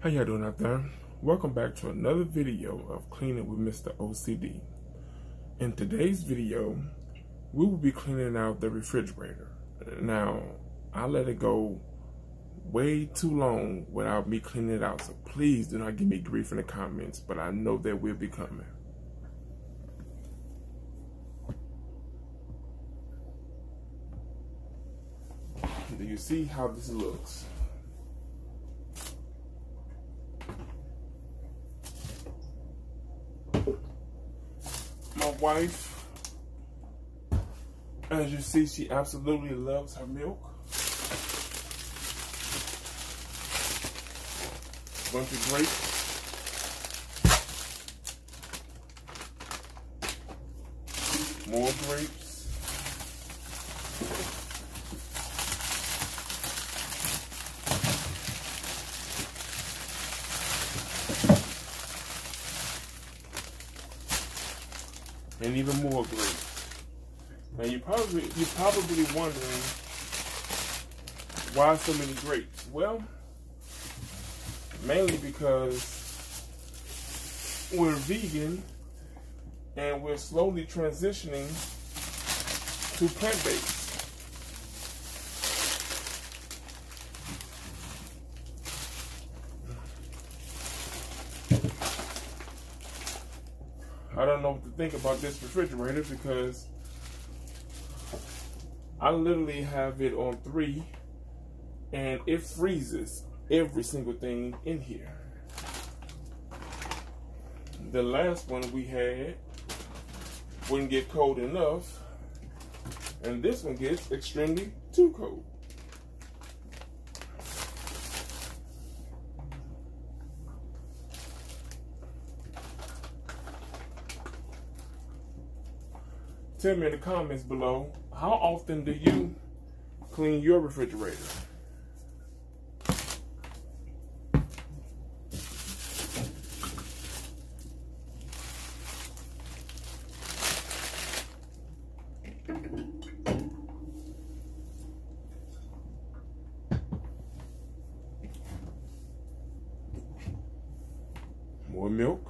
How y'all doing out there? Welcome back to another video of Cleaning with Mr. OCD. In today's video, we will be cleaning out the refrigerator. Now, I let it go way too long without me cleaning it out, so please do not give me grief in the comments, but I know that will be coming. Do you see how this looks? My wife, as you see, she absolutely loves her milk. Bunch of grapes. More grapes. And even more grapes. Now you're probably wondering why so many grapes. Well, mainly because we're vegan and we're slowly transitioning to plant-based. I don't know what to think about this refrigerator because I literally have it on 3 and it freezes every single thing in here. The last one we had wouldn't get cold enough, and this one gets extremely too cold. Tell me in the comments below, how often do you clean your refrigerator? More milk.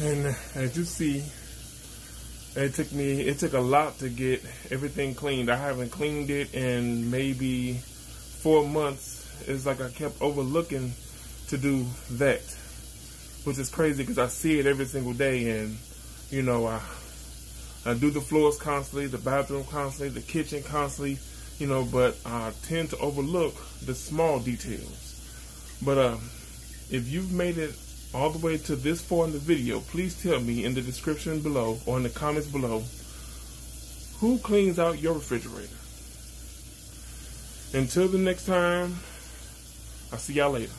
And as you see, it took a lot to get everything cleaned. I haven't cleaned it in maybe 4 months. It's like I kept overlooking to do that, which is crazy because I see it every single day. And you know, I do the floors constantly, the bathroom constantly, the kitchen constantly, you know, but I tend to overlook the small details. But if you've made it all the way to this far in the video, please tell me in the description below or in the comments below, who cleans out your refrigerator? Until the next time, I'll see y'all later.